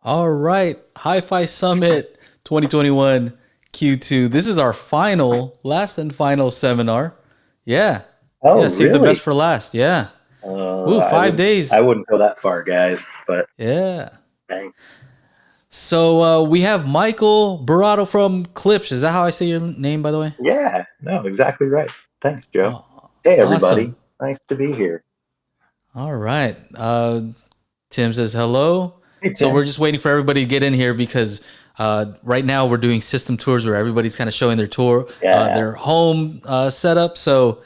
All right, HiFi Summit 2021 Q2. This is our last and final seminar. Yeah, Oh, yeah. Save the best really? for last. Yeah. Uh, Ooh, I five would I days. wouldn't go that far, guys. But Yeah. dang. So we have Michael Barato from Klipsch. Is that how I say your name, by the way? Yeah, no, exactly right. Thanks, Joe. Oh, Hey, everybody. awesome. Nice to be here. All right. Tim says hello. Hey, So we're Tim. just waiting for everybody to get in here because right now we're doing system tours where everybody's kind of showing Yeah, their home setup. So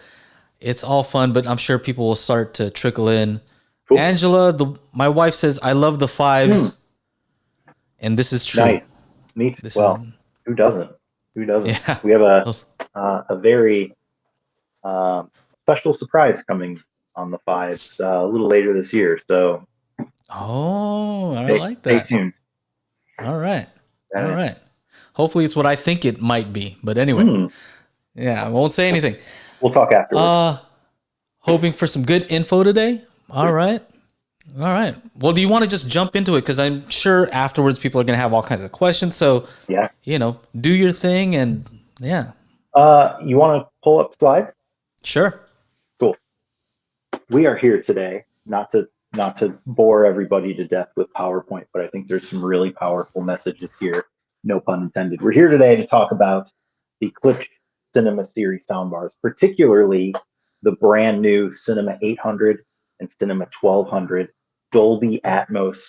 it's all fun, but I'm sure people will start to trickle in. cool. Angela, my wife says, I love the Hmm, fives. And this is true. nice. Neat. This is, Well, who doesn't? Who doesn't? yeah. We have a Those, a very special surprise coming on the fives a little later this year. So oh, I like stay that. tuned. All right. All Uh, right. Hopefully it's what I think it might be. But anyway, hmm, yeah, I won't say anything. we'll talk afterwards. Uh, Hoping for some good info today. All right. All right. Well, do you want to just jump into it? Because I'm sure afterwards people are going to have all kinds of questions. So, Yeah. do your thing and yeah, You want to pull up slides? sure. Cool. We are here today not to bore everybody to death with PowerPoint, but I think there's some really powerful messages here. No pun intended. We're here today to talk about the Klipsch Cinema Series soundbars, particularly the brand new Cinema 800 and Cinema 1200 Dolby Atmos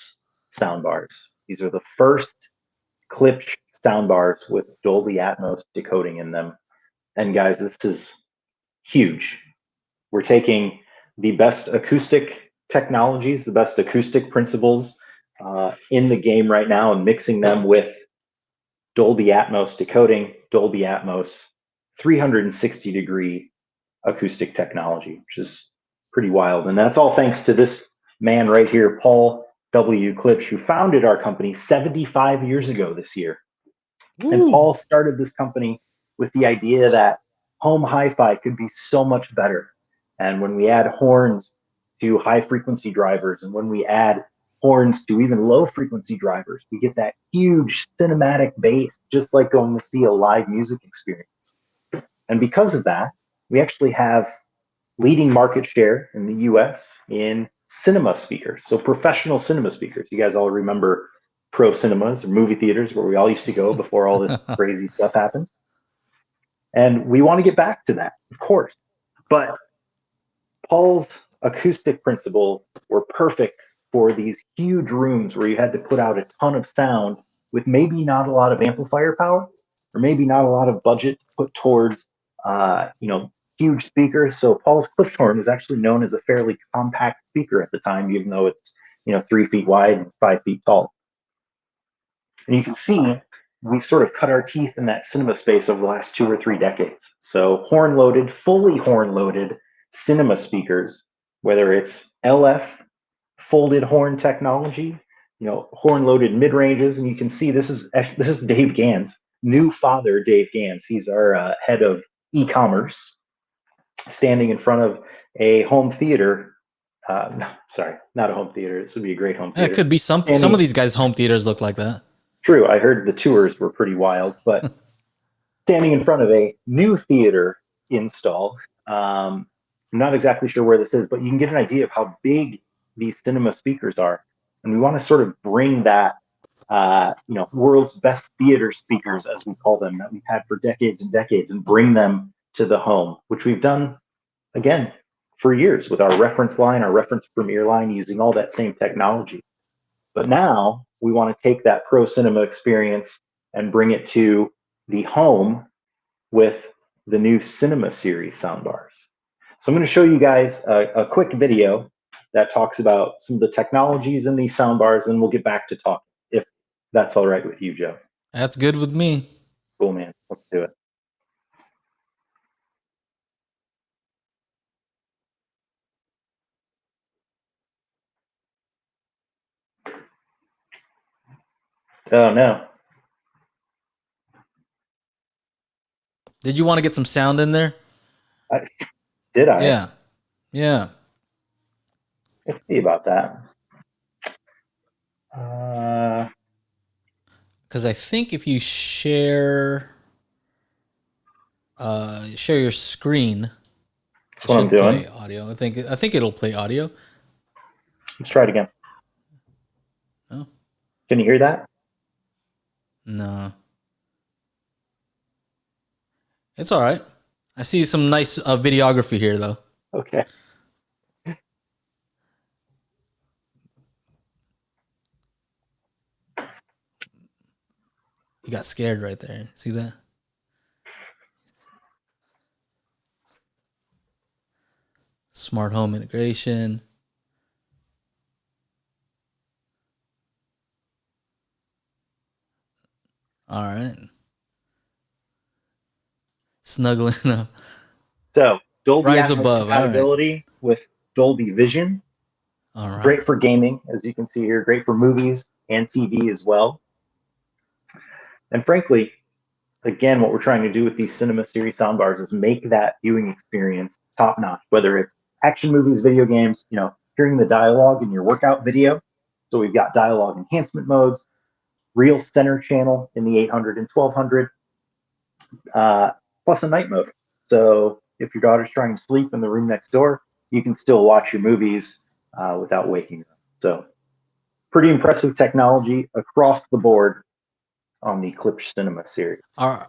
soundbars. These are the first Klipsch soundbars with Dolby Atmos decoding in them. And guys, this is huge. We're taking the best acoustic technologies, the best acoustic principles in the game right now and mixing them with Dolby Atmos decoding, Dolby Atmos 360-degree acoustic technology, which is pretty wild. And that's all thanks to this man right here, Paul W. Klipsch, who founded our company 75 years ago this year. And Woo. Paul started this company with the idea that home hi-fi could be so much better. And when we add horns to high frequency drivers, and when we add horns to even low frequency drivers, we get that huge cinematic bass, just like going to see a live music experience. And because of that, we actually have leading market share in the US in cinema speakers. So professional cinema speakers. You guys all remember pro cinemas or movie theaters where we all used to go before all this crazy stuff happened. And we want to get back to that, of course. But Paul's acoustic principles were perfect for these huge rooms where you had to put out a ton of sound with maybe not a lot of amplifier power or maybe not a lot of budget put towards huge speakers. So Paul's Klipsch horn was actually known as a fairly compact speaker at the time, even though it's 3 feet wide and 5 feet tall. And you can see we've sort of cut our teeth in that cinema space over the last 2 or 3 decades. So horn loaded, fully horn loaded cinema speakers, whether it's LF folded horn technology, horn loaded mid ranges, and you can see this is Dave Gans, new father Dave Gans. He's our head of e-commerce, standing in front of a home theater. No, sorry, not a home theater. This would be a great home It theater. could be some of Standing, these guys' home theaters look like that. true, I heard the tours were pretty wild, but standing in front of a new theater install. I'm not exactly sure where this is, but you can get an idea of how big these cinema speakers are. And we want to sort of bring that, world's best theater speakers, as we call them, that we've had for decades and decades, and bring them to the home, which we've done, again, for years with our reference line, our reference premiere line, using all that same technology. But now we want to take that pro cinema experience and bring it to the home with the new Cinema Series soundbars. So I'm going to show you guys a quick video that talks about some of the technologies in these soundbars, and we'll get back to talking, if that's all right with you, Joe. That's good with me. Cool, man. Let's do it. Oh, no. Did you want to get some sound in there? I, did I? Yeah. Yeah. Let's see about that. Uh, because I think if you share your screen, That's it what I'm should doing. play audio. I think it'll play audio. Let's try it again. Oh, Can you hear that? no. It's all right. I see some nice videography here, though. Okay. You got scared right there. See that? Smart home integration. All right. Snuggling up. So Dolby Rise Atmos above. All right. compatibility with Dolby Vision. All right. Great for gaming, as you can see here. Great for movies and TV as well. And frankly, again, what we're trying to do with these cinema series soundbars is make that viewing experience top notch, whether it's action movies, video games, hearing the dialogue in your workout video. So we've got dialogue enhancement modes, real center channel in the 800 and 1200, plus a night mode. So if your daughter's trying to sleep in the room next door, you can still watch your movies without waking her. So pretty impressive technology across the board on the Klipsch Cinema series. All right.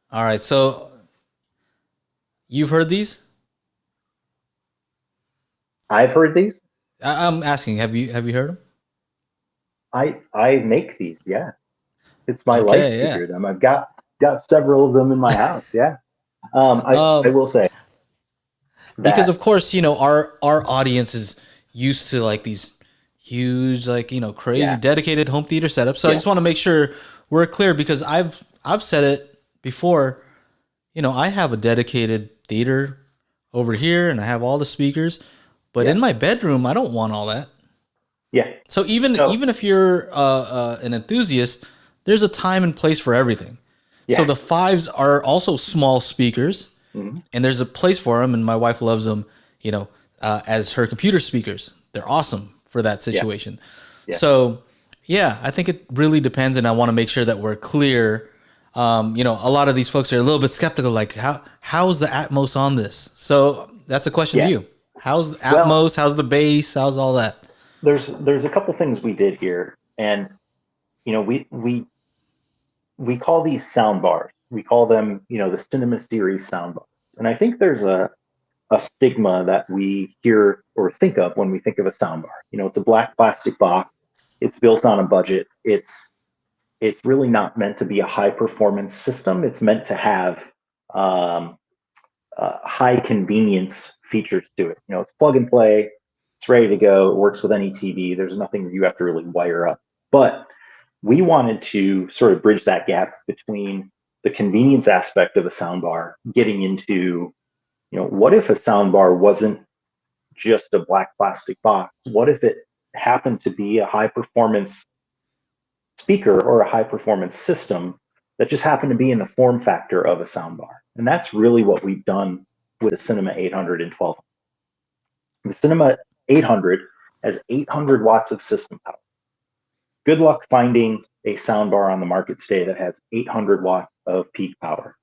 All right. So you've heard these? I've heard these. I'm asking. Have you heard them? I make these. Yeah, it's my life Okay. to Yeah. hear them. I've got several of them in my house. Yeah. I Um, will say because that. of course our audience is used to like these huge like crazy Yeah. dedicated home theater setups. So I Yeah. just want to make sure we're clear because I've said it before. I have a dedicated theater over here and I have all the speakers, but Yeah. in my bedroom I don't want all that. Yeah. So even So even if you're an enthusiast, there's a time and place for everything. So yeah. the fives are also small speakers, Mhm. and there's a place for them. And my wife loves them, as her computer speakers. They're awesome for that Yeah. situation. Yeah. So yeah, I think it really depends, and I want to make sure that we're clear. A lot of these folks are a little bit skeptical, like how's the Atmos on this? So that's a question to Yeah. you. How's Well, Atmos? How's the bass? How's all that? there's a couple things we did here, and we call these sound bars. We call them, the cinema series sound bars. And I think there's a stigma that we hear or think of when we think of a sound bar. It's a black plastic box. It's built on a budget. It's really not meant to be a high performance system. It's meant to have um, high convenience features to it. It's plug and play. It's ready to go. It works with any TV. There's nothing you have to really wire up. But we wanted to sort of bridge that gap between the convenience aspect of a soundbar getting into, what if a soundbar wasn't just a black plastic box? What if it happened to be a high performance speaker or a high performance system that just happened to be in the form factor of a soundbar? And that's really what we've done with the Cinema 800 and 12. The Cinema 800 has 800 watts of system power. Good luck finding a soundbar on the market today that has 800 watts of peak power.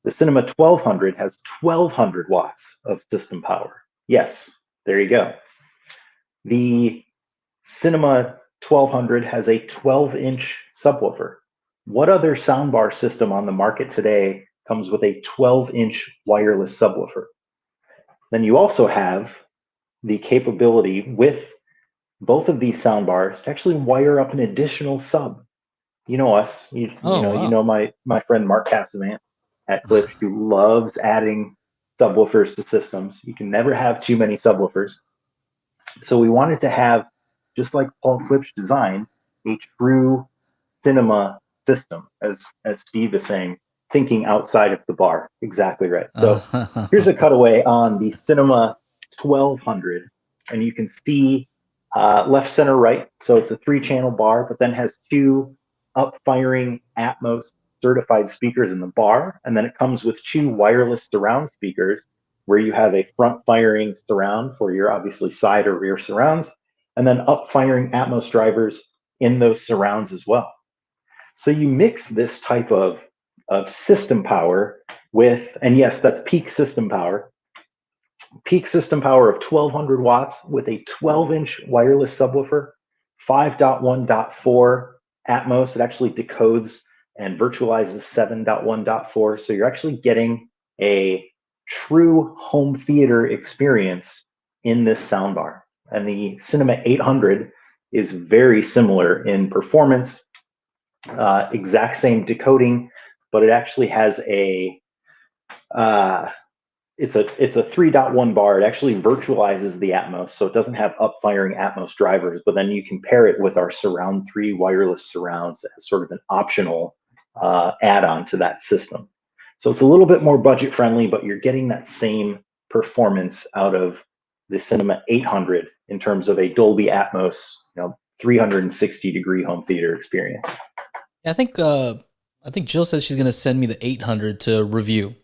The Cinema 1200 has 1200 watts of system power. Yes, there you go. The Cinema 1200 has a 12-inch subwoofer. What other soundbar system on the market today comes with a 12-inch wireless subwoofer? Then you also have the capability with both of these soundbars to actually wire up an additional sub. You know us. Oh wow. My friend Mark Cassavant at Klipsch, who loves adding subwoofers to systems. You can never have too many subwoofers. So we wanted to have, just like Paul Klipsch designed, a true cinema system, as Steve is saying, thinking outside of the bar. Exactly right. So here's a cutaway on the Cinema 1200, and you can see left, center, right. So it's a 3-channel bar, but then has 2 up-firing Atmos certified speakers in the bar, and then it comes with 2 wireless surround speakers where you have a front-firing surround for your obviously side or rear surrounds, and then up-firing Atmos drivers in those surrounds as well. So you mix this type of system power with, and yes, that's peak system power of 1200 watts with a 12-inch wireless subwoofer, 5.1.4 Atmos. It actually decodes and virtualizes 7.1.4. So you're actually getting a true home theater experience in this soundbar. And the Cinema 800 is very similar in performance, exact same decoding, but it actually has a it's a 3.1 bar. It actually virtualizes the Atmos, so it doesn't have up-firing Atmos drivers. But then you can pair it with our Surround 3 wireless surrounds as sort of an optional add-on to that system. So it's a little bit more budget friendly, but you're getting that same performance out of the Cinema 800 in terms of a Dolby Atmos, 360-degree home theater experience. I think Jill said she's gonna send me the 800 to review.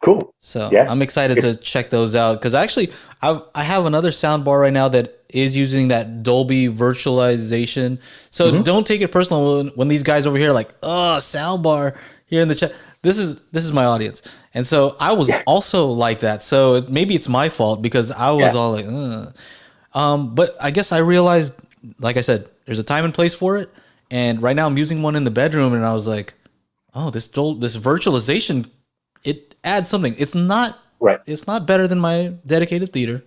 Cool. So Yeah. I'm excited to check those out because actually I have another soundbar right now that is using that Dolby virtualization. So don't take it personal when these guys over here are like, oh, soundbar here in the chat. This is my audience, and so I was also like that. So maybe it's my fault because I was all like, but I guess I realized, like I said, there's a time and place for it. And right now I'm using one in the bedroom, and I was like, oh, this virtualization, it adds something. It's not Right. It's not better than my dedicated theater.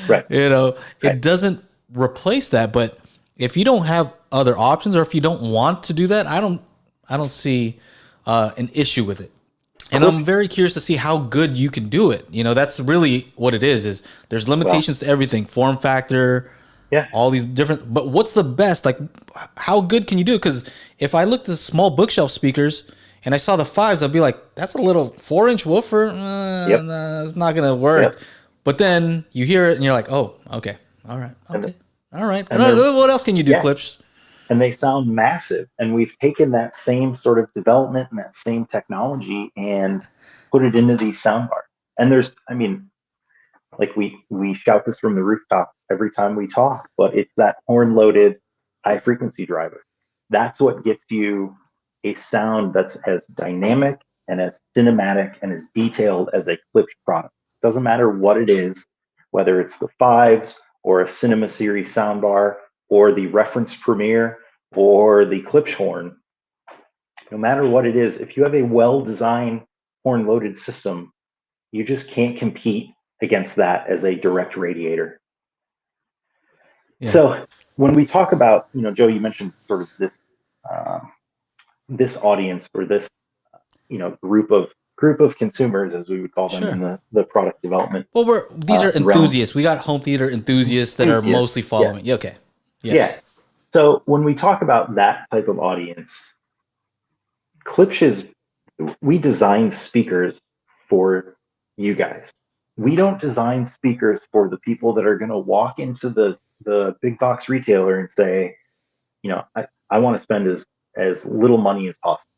Right. It doesn't replace that. But if you don't have other options, or if you don't want to do that, I don't see an issue with it. And I'm very curious to see how good you can do it. That's really what it is. Is there's limitations to everything, form factor, all these different. But what's the best? Like, how good can you do it? Because if I looked at small bookshelf speakers and I saw the fives, I'd be like, that's a little 4-inch woofer. Nah, it's not gonna work. Yep. But then you hear it and you're like, oh, okay, all right, okay, all right. What else can you do, Klipsch? And they sound massive. And we've taken that same sort of development and that same technology and put it into these soundbars. And like we shout this from the rooftops every time we talk, but it's that horn loaded high frequency driver. That's what gets you a sound that's as dynamic and as cinematic and as detailed as a Klipsch product. Doesn't matter what it is, whether it's the fives or a Cinema Series soundbar or the Reference Premier or the Klipsch horn. No matter what it is, if you have a well-designed horn-loaded system, you just can't compete against that as a direct radiator. Yeah. So when we talk about, Joe, you mentioned sort of this audience or this, group of consumers, as we would call them in the product development. Well, these are enthusiasts. We got home theater enthusiasts that are mostly following. Yeah. Okay. Yes. Yeah. So when we talk about that type of audience, we design speakers for you guys. We don't design speakers for the people that are going to walk into the big box retailer and say, I want to spend as little money as possible,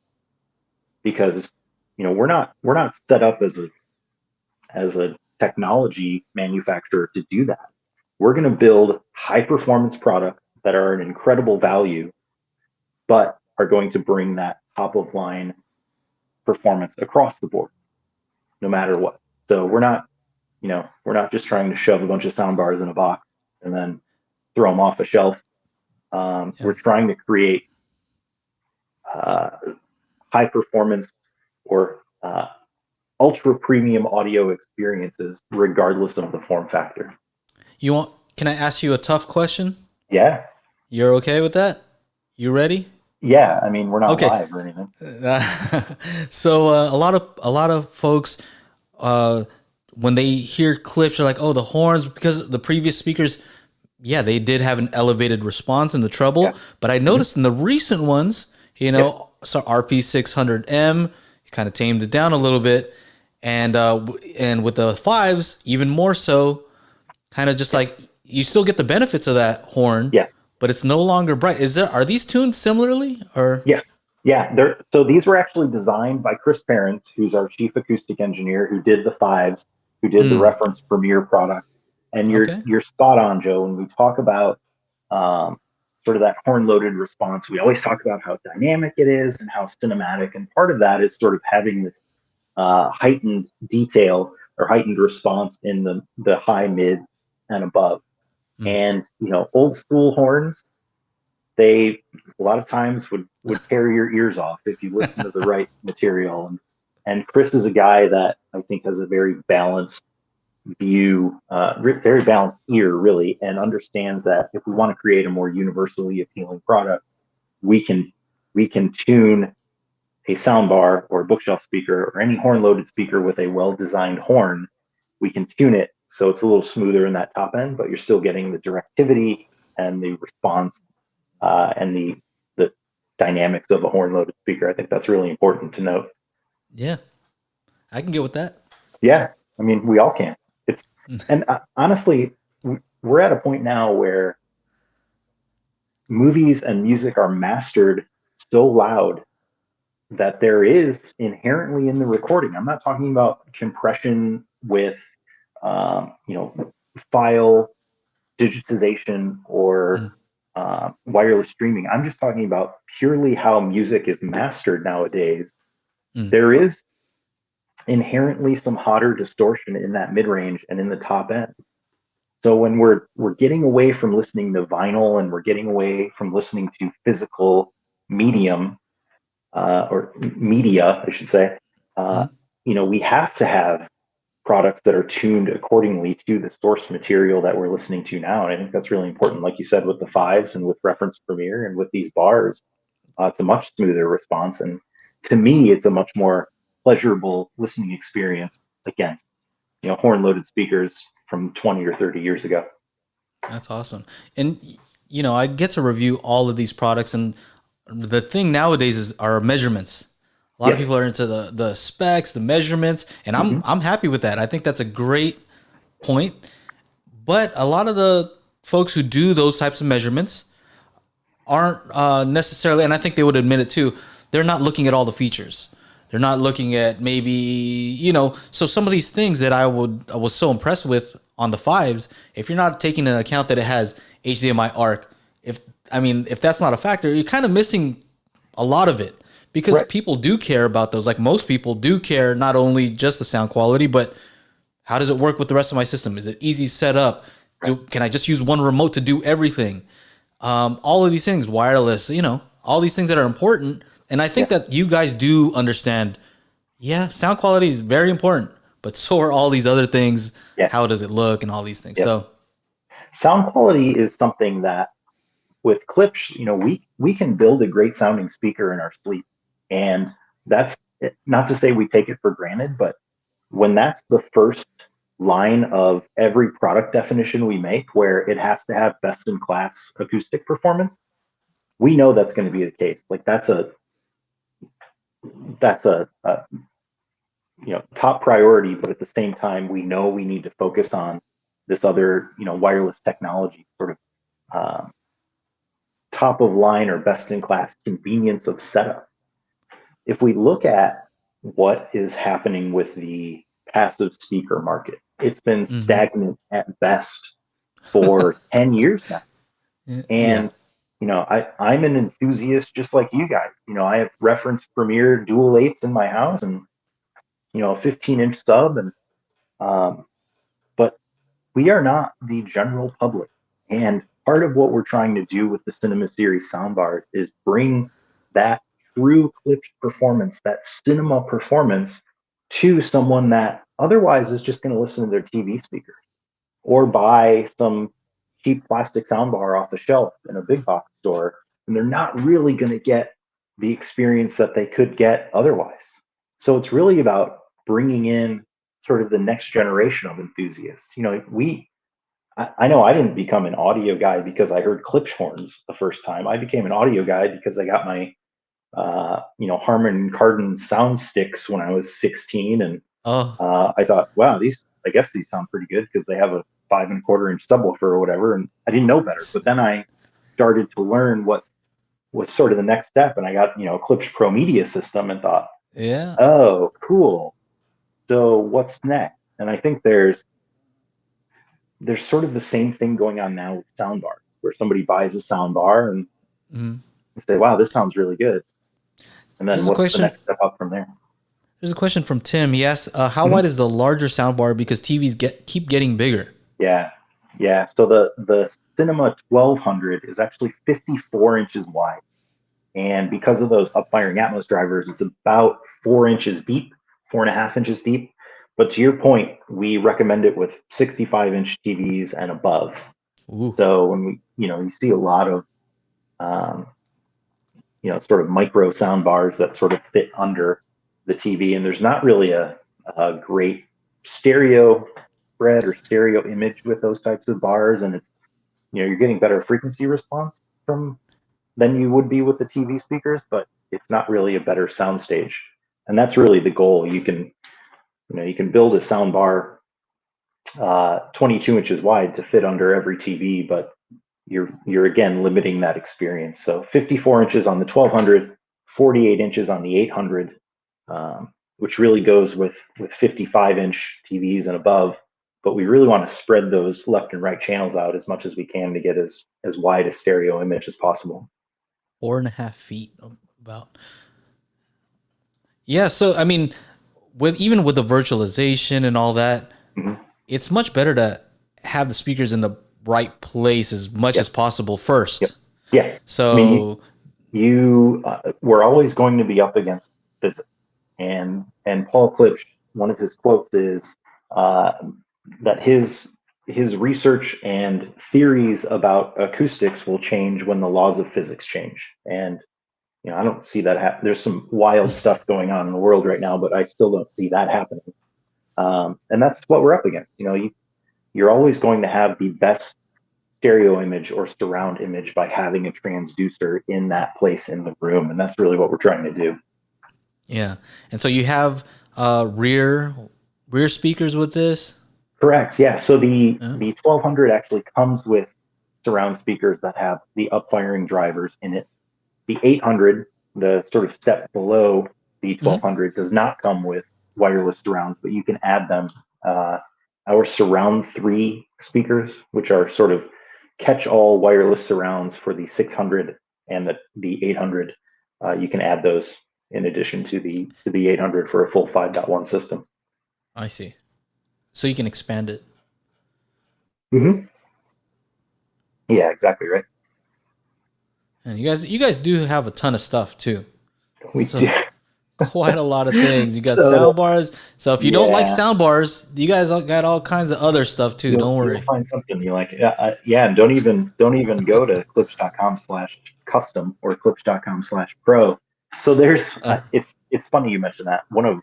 because we're not set up as a technology manufacturer to do that. We're going to build high performance products that are an incredible value, but are going to bring that top of line performance across the board, no matter what. So we're not just trying to shove a bunch of sound bars in a box and then throw them off a shelf. We're trying to create high performance or ultra premium audio experiences, regardless of the form factor. Can I ask you a tough question? Yeah. You're okay with that? You ready? Yeah, we're not live or anything. So a lot of folks, when they hear Klipsch, are like, "Oh, the horns," because the previous speakers, they did have an elevated response in the treble. But I noticed in the recent ones, so RP600M kind of tamed it down a little bit, and with the fives, even more so, kind of just like you still get the benefits of that horn. Yes. But it's no longer bright. Are these tuned similarly, or? Yes. Yeah. So these were actually designed by Chris Parent, who's our chief acoustic engineer, who did the fives, who did the Reference Premier product. And you're spot on, Joe. When we talk about sort of that horn loaded response. We always talk about how dynamic it is and how cinematic. And part of that is sort of having this heightened detail or heightened response in the high mids and above. Mm. And old school horns, they a lot of times would tear your ears off if you listen to the right material. And Chris is a guy that I think has a very balanced view, very balanced ear, really, and understands that if we want to create a more universally appealing product, we can tune a soundbar or a bookshelf speaker or any horn loaded speaker with a well designed horn. We can tune it so it's a little smoother in that top end, but you're still getting the directivity and the response and the dynamics of a horn loaded speaker. I think that's really important to note. Yeah, I can get with that. Yeah, I mean, we all can. It's and honestly, we're at a point now where movies and music are mastered so loud that there is inherently in the recording. I'm not talking about compression with, file digitization or Mm. wireless streaming. I'm just talking about purely how music is mastered nowadays. Mm. There is inherently some hotter distortion in that mid range and in the top end. So when we're getting away from listening to vinyl and we're getting away from listening to physical medium or media, I should say, uh, Mm. we have to have products that are tuned accordingly to the source material that we're listening to now. And I think that's really important. Like you said, with the fives and with reference Premiere and with these bars, it's a much smoother response. And to me, it's a much more pleasurable listening experience against, horn loaded speakers from 20 or 30 years ago. That's awesome. And I get to review all of these products, and the thing nowadays is our measurements. A lot of Yes. people are into the specs, the measurements, and Mm-hmm. I'm happy with that. I think that's a great point. But a lot of the folks who do those types of measurements aren't necessarily, and I think they would admit it too, they're not looking at all the features. They're not looking at maybe, so some of these things that I was so impressed with on the fives, if you're not taking into account that it has HDMI ARC, if that's not a factor, you're kind of missing a lot of it, because Right. people do care about those. Like, most people do care not only just the sound quality, but how does it work with the rest of my system? Is it easy to set up? Right. Can I just use one remote to do everything? All of these things, wireless, all these things that are important. And I think Yeah. that you guys do understand, yeah, sound quality is very important, but so are all these other things. Yeah. How does it look and all these things? Yeah. So, Sound quality is something that with Klipsch, we can build a great sounding speaker in our sleep. And that's not to say we take it for granted, but when that's the first line of every product definition we make, where it has to have best in class acoustic performance, we know that's going to be the case. Like that's a top priority, but at the same time, we know we need to focus on this other wireless technology, sort of top of line or best in class convenience of setup. If we look at what is happening with the passive speaker market, it's been mhm. stagnant at best for 10 years now. Yeah. And I'm an enthusiast just like you guys. I have reference Premiere dual eights in my house and a 15-inch sub, and but we are not the general public. And part of what we're trying to do with the Cinema Series soundbars is bring that true Klipsch performance, that cinema performance, to someone that otherwise is just going to listen to their TV speaker or buy some cheap plastic soundbar off the shelf in a big box store, and they're not really going to get the experience that they could get otherwise. So it's really about bringing in sort of the next generation of enthusiasts. I know I didn't become an audio guy because I heard Klipsch horns the first time. I became an audio guy because I got my Harman Kardon sound sticks when I was 16, and Oh, I thought, wow, I guess these sound pretty good because they have a 5.25-inch subwoofer or whatever. And I didn't know better, but then I started to learn what was sort of the next step, and I got Klipsch Pro Media System and thought, yeah. oh, cool. So what's next? And I think there's sort of the same thing going on now with soundbars. where somebody buys a sound bar and Mhm. say, wow, this sounds really good. And then Here's a what's the question. next step up from there? Here's a question from Tim. He asks, "How Mhm. wide is the larger soundbar because TVs keep getting bigger?" Yeah. Yeah. So the Cinema 1200 is actually 54 inches wide. And because of those upfiring Atmos drivers, it's about 4 inches deep, 4.5 inches deep. But to your point, we recommend it with 65-inch TVs and above. Ooh. So when you see a lot of, um, sort of micro sound bars that sort of fit under the TV, and there's not really a great stereo spread or stereo image with those types of bars, and it's you're getting better frequency response from than you would be with the TV speakers, but it's not really a better sound stage. And that's really the goal. You can build a sound bar 22 inches wide to fit under every TV, but you're again limiting that experience. So 54 inches on the 1200, 48 inches on the 800, which really goes with 55-inch TVs and above. But we really want to spread those left and right channels out as much as we can to get as wide a stereo image as possible. 4.5 feet about. Yeah, so I mean, with the virtualization and all that, Mhm. it's much better to have the speakers in the right place as much Yep. as possible Yep. first. Yeah. I mean, So, we're always going to be up against physics. And Paul Klipsch, one of his quotes is uh, that his research and theories about acoustics will change when the laws of physics change. And I don't see that happen. There's some wild stuff going on in the world right now, but I still don't see that happening. And that's what we're up against. You're always going to have the best stereo image or surround image by having a transducer in that place in the room, and that's really what we're trying to do. yeah. And so you have rear speakers with this? Correct. Yeah. So the Yeah. the 1200 actually comes with surround speakers that have the upfiring drivers in it. The 800, the sort of step below the Mhm. 1200, does not come with wireless surrounds, but you can add them. Uh, our surround 3 speakers, which are sort of catch-all wireless surrounds for the 600 and the 800, you can add those in addition to the 800 for a full 5.1 system. I see. So you can expand it. Mm-hmm. Yeah, exactly right. And you guys do have a ton of stuff too. We So do. quite a lot of things. You got So sound bars. So if you don't like yeah, sound bars, you guys got all kinds of other stuff too. you'll Don't you'll worry. find something you like. Yeah, yeah, and don't even go to klipsch.com/custom or klipsch.com/pro. So there's it's funny you mentioned that. One of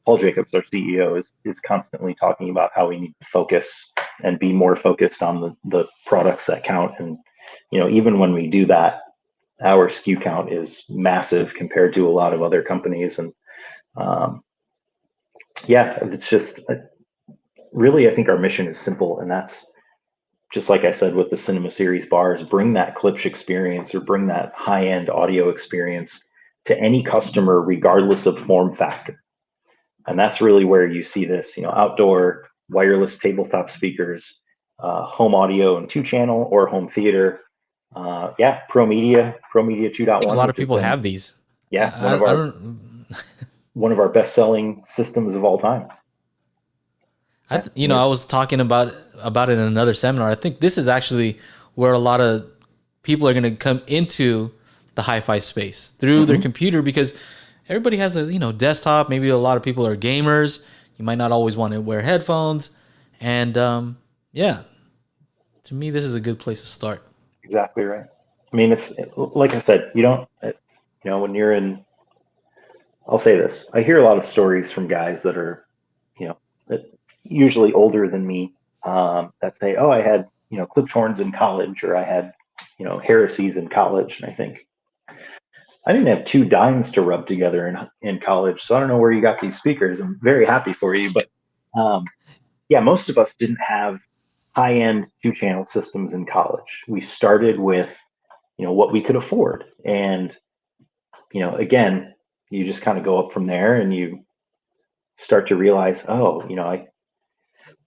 Paul Jacobs, our CEO, is constantly talking about how we need to focus and be more focused on the products that count. And even when we do that, our SKU count is massive compared to a lot of other companies. And um, yeah, it's just really, I think our mission is simple, and that's just like I said with the Cinema Series bars, bring that Klipsch experience or bring that high end audio experience to any customer, regardless of form factor. And that's really where you see this, outdoor wireless tabletop speakers, home audio and 2 channel or home theater. Yeah, Pro Media I think a 2.1, lot of which has people been, have these. yeah, one of I our don't. one of our best selling systems of all time. Yeah, I was talking about it in another seminar. I think this is actually where a lot of people are going to come into the hi-fi space through their mm-hmm. computer because everybody has a desktop. Maybe a lot of people are gamers. You might not always want to wear headphones, and yeah, to me, this is a good place to start. Exactly right. I mean, it's like I said, you don't, when you're in, I'll say this, I hear a lot of stories from guys that are, you know, usually older than me, that say, oh, I had, Klipsch horns in college, or I had, heresies in college. And I think, I didn't have 2 dimes to rub together in college. So I don't know where you got these speakers. I'm very happy for you. But um, yeah, most of us didn't have high end 2 channel systems in college. We started with what we could afford. And again, you just kind of go up from there, and you start to realize, oh,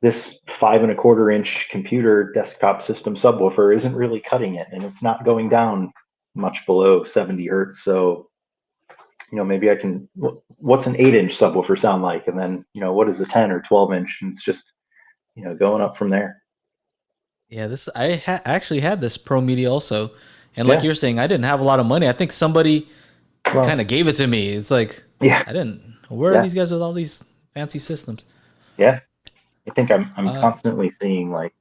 this 5.25 inch computer desktop system subwoofer isn't really cutting it, and it's not going down much below 70 hertz. So, maybe I can, what's an 8 inch subwoofer sound like? And then, what is a 10 or 12 inch? And it's just, going up from there. Yeah, this I actually had this Pro Media also, and like Yeah. you're saying, I didn't have a lot of money. I think somebody kind Well, of gave it to me. It's like yeah. I didn't. Where are Yeah. these guys with all these fancy systems? Yeah. I think I'm Uh, constantly seeing like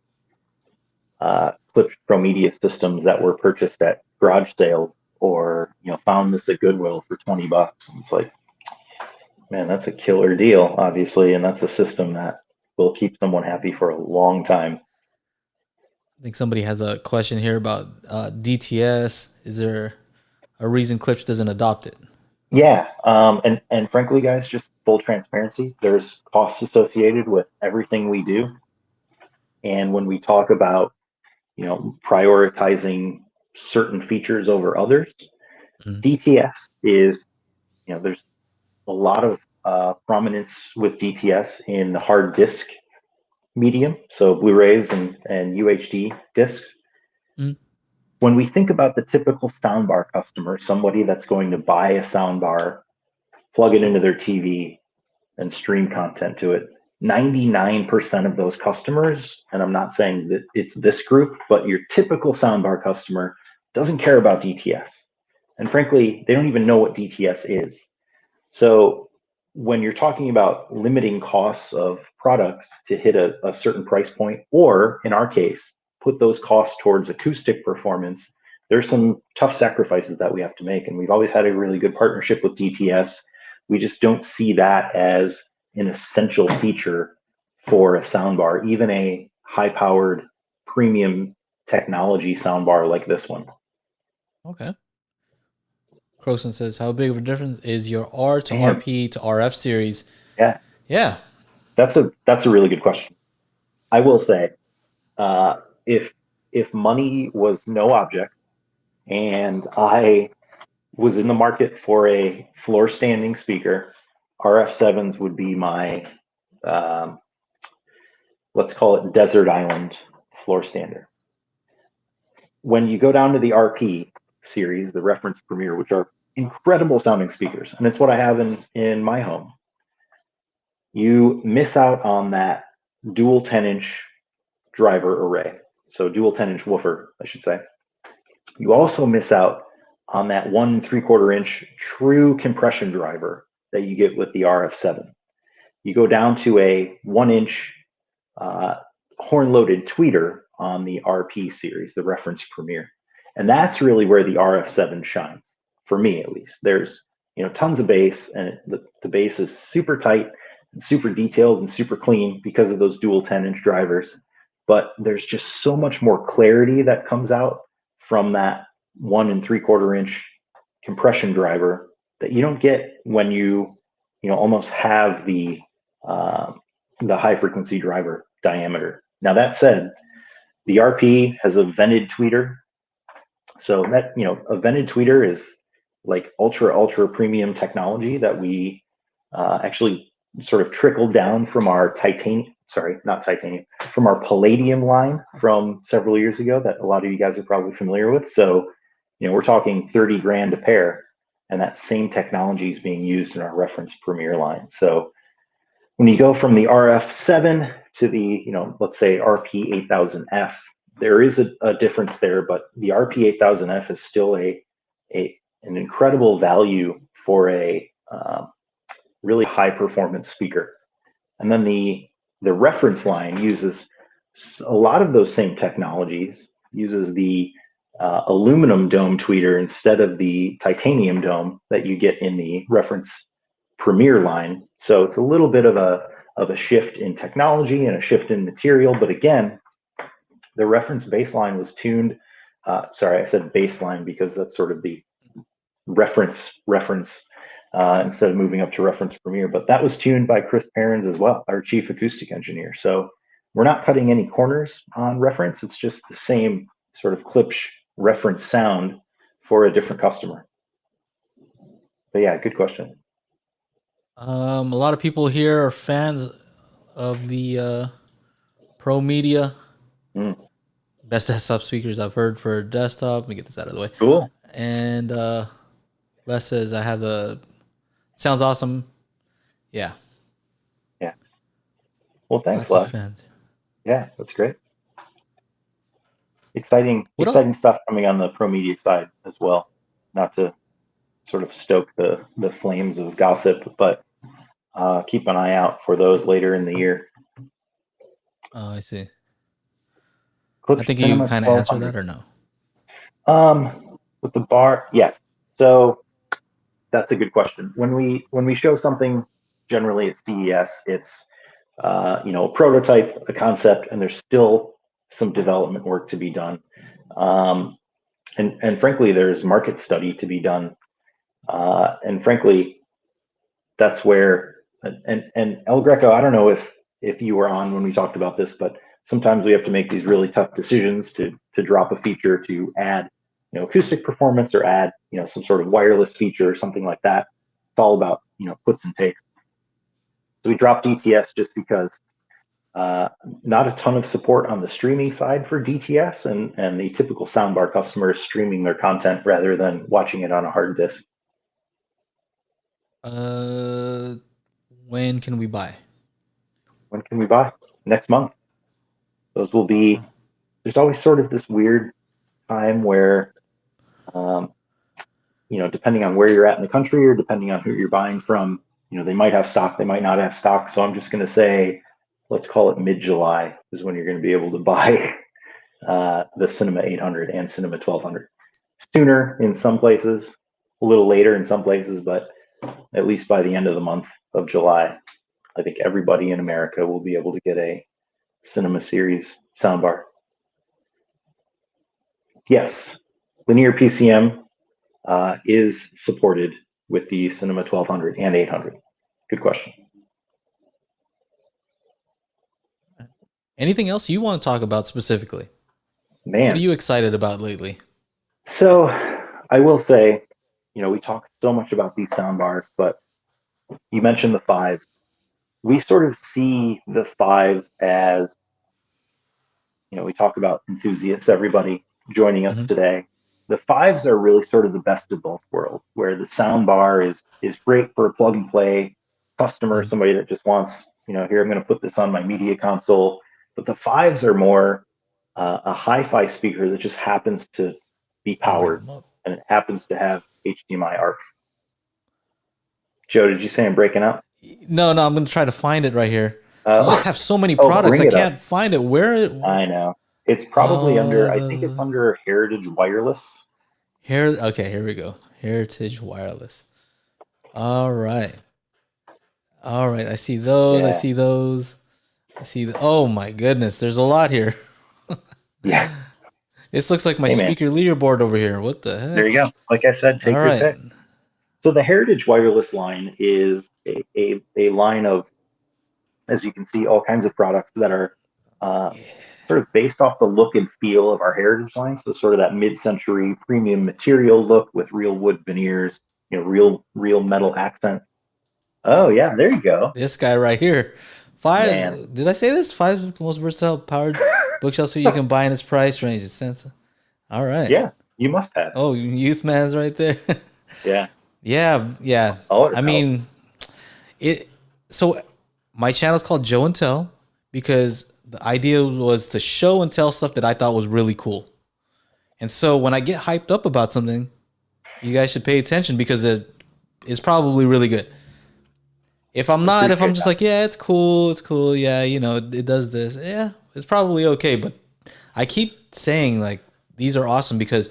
Klipsch Pro Media systems that were purchased at garage sales or, found this at Goodwill for $20. And it's like, man, that's a killer deal, obviously. And that's a system that will keep someone happy for a long time. I think somebody has a question here about DTS. Is there a reason Klipsch doesn't adopt it? Yeah. And frankly, guys, just full transparency, there's costs associated with everything we do. And when we talk about, prioritizing certain features over others, Mm. DTS is, there's a lot of prominence with DTS in the hard disk medium, so Blu-rays and UHD discs. Mm. When we think about the typical soundbar customer, somebody that's going to buy a soundbar, plug it into their TV, and stream content to it, 99% of those customers, and I'm not saying that it's this group, but your typical soundbar customer doesn't care about DTS. And frankly, they don't even know what DTS is. So when you're talking about limiting costs of products to hit a certain price point, or in our case, put those costs towards acoustic performance, there's some tough sacrifices that we have to make. And we've always had a really good partnership with DTS. We just don't see that as an essential feature for a soundbar, even a high powered premium technology soundbar like this one. Okay. Croson says, "How big of a difference is your R to Man, RP to RF series?" yeah, Yeah. that's a really good question. I will say, uh, if money was no object and I was in the market for a floor standing speaker, RF7s would be my um, let's call it desert island floor stander. When you go down to the RP series, the reference Premier, which are incredible sounding speakers, and it's what I have in my home, you miss out on that dual 10-inch driver array. So dual 10-inch woofer, I should say. You also miss out on that 1.75 inch true compression driver that you get with the RF7. You go down to a 1 inch uh, horn loaded tweeter on the RP series, the reference Premier. And that's really where the RF7 shines, for me at least. There's tons of bass, and the bass is super tight and super detailed and super clean because of those dual 10-inch drivers. But there's just so much more clarity that comes out from that 1.75 inch compression driver that you don't get when you almost have uh, the high frequency driver diameter. Now that said, the RP has a vented tweeter, so that a vented tweeter is like ultra premium technology that we actually sort of trickled down from our titanium. Sorry, not titanium, from our palladium line from several years ago that a lot of you guys are probably familiar with. So, we're talking 30 grand a pair, and that same technology is being used in our reference Premier line. So, when you go from the RF7 to the, let's say RP8000F, there is a difference there, but the RP8000F is still an incredible value for a really high performance speaker. And then the reference line uses a lot of those same technologies, uses the aluminum dome tweeter instead of the titanium dome that you get in the reference Premier line. So it's a little bit of a shift in technology and a shift in material. But again, the reference baseline was tuned. Sorry, I said baseline because that's sort of the reference instead of moving up to reference Premier. But that was tuned by Chris Perrins as well, our chief acoustic engineer. So we're not cutting any corners on reference. It's just the same sort of Klipsch reference sound for a different customer. But yeah, good question. A lot of people here are fans of the Pro Media, Mm, best desktop speakers I've heard for desktop. Let me get this out of the way. cool. And Les says I have the sounds awesome. Yeah, Yeah. Well, thanks, lots of Les. fans. Yeah, that's great. Exciting, What else? exciting stuff coming on the Pro Media side as well. Not to sort of stoke the flames of gossip, but keep an eye out for those later in the year. Oh, I see. I Klipsch think you Cinema kind of answered 1200. that or no? With the bar, yes. So that's a good question. When we show something, generally at CES, it's a prototype, a concept, and there's still some development work to be done. Um, and frankly, there's market study to be done. And frankly, that's where and El Greco, I don't know if you were on when we talked about this, but sometimes we have to make these really tough decisions to drop a feature to add acoustic performance or add some sort of wireless feature or something like that. It's all about puts and takes. So we dropped DTS just because uh, not a ton of support on the streaming side for DTS, and the typical soundbar customer is streaming their content rather than watching it on a hard disk. Uh, when can we buy? When can we buy? Next month. Those will be. Oh, There's always sort of this weird time where, um, depending on where you're at in the country or depending on who you're buying from, they might have stock, they might not have stock. So I'm just going to say, let's call it mid-July is when you're going to be able to buy the Cinema 800 and Cinema 1200. Sooner in some places, a little later in some places, but at least by the end of the month of July, I think everybody in America will be able to get a Cinema Series soundbar. Yes, linear PCM is supported with the Cinema 1200 and 800. Good question. anything else you want to talk about specifically? What are Man, you excited about lately? so I will say, we talk so much about these soundbars, but you mentioned the fives. We sort of see the fives as, we talk about enthusiasts, everybody joining us Hmm. today. The fives are really sort of the best of both worlds, where the sound bar is great for a plug and play customer, Hmm. somebody that just wants, here I'm going to put this on my media console. But the fives are more a hi-fi speaker that just happens to be I'll bring powered them up. and it happens to have HDMI ARC. Joe, did you say I'm breaking up? No, no, I'm gonna try to find it right here. You just Uh, have so many oh, products. bring I it up. can't find it. Where it? I know. It's probably Oh, under, I think it's the under Heritage Wireless. here. Okay, here we go. Heritage Wireless. All right, all right. I see those. I Yeah. see those. I see. Oh my goodness, there's a lot here. Yeah. This looks like my Hey, man. speaker leaderboard over here. What the There heck? you go. Like I said, All take your right. pick. So the Heritage Wireless line is a line of, as you can see, all kinds of products that are uh, Yeah. sort of based off the look and feel of our Heritage line. So sort of that mid-century premium material look with real wood veneers, real metal accents. Oh yeah, there you go, This guy right here. man. Five. Did I say this? Five is the most versatile powered bookshelf so you can buy in its price range. All right. Yeah, you must have. Oh, youth man's right there. Yeah, Yeah, yeah. all I it helps. mean, it. So my channel's called Joe and Tell because the idea was to show and tell stuff that I thought was really cool. And so when I get hyped up about something, you guys should pay attention because it is probably really good. If I'm not, if I'm Appreciate just that. like, yeah, it's cool, yeah, it does this, yeah, it's probably okay. But I keep saying like these are awesome because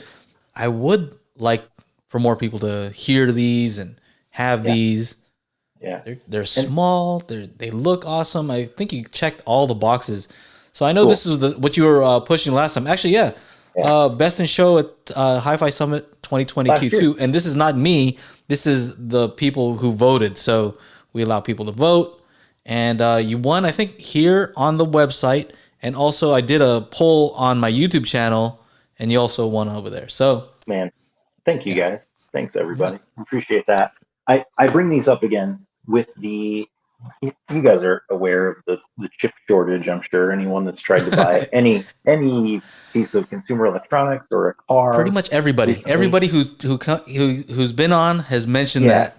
I would like for more people to hear these and have Yeah, these. yeah, They're and small. They look awesome. I think you checked all the boxes. So I know cool. this is what you were pushing last time. Actually, yeah. Yeah, Best in show at HiFi Summit 2020 last year. Q2, and this is not me. This is the people who voted. So we allow people to vote, and you won. I think here on the website, and also I did a poll on my YouTube channel, and you also won over there. So Man, thank you yeah. guys. Thanks Yeah. everybody. Appreciate that. I bring these up again with the you guys are aware of the chip shortage. I'm sure anyone that's tried to buy any piece of consumer electronics or a Pretty car much everybody, recently. who's been on has mentioned Yeah, that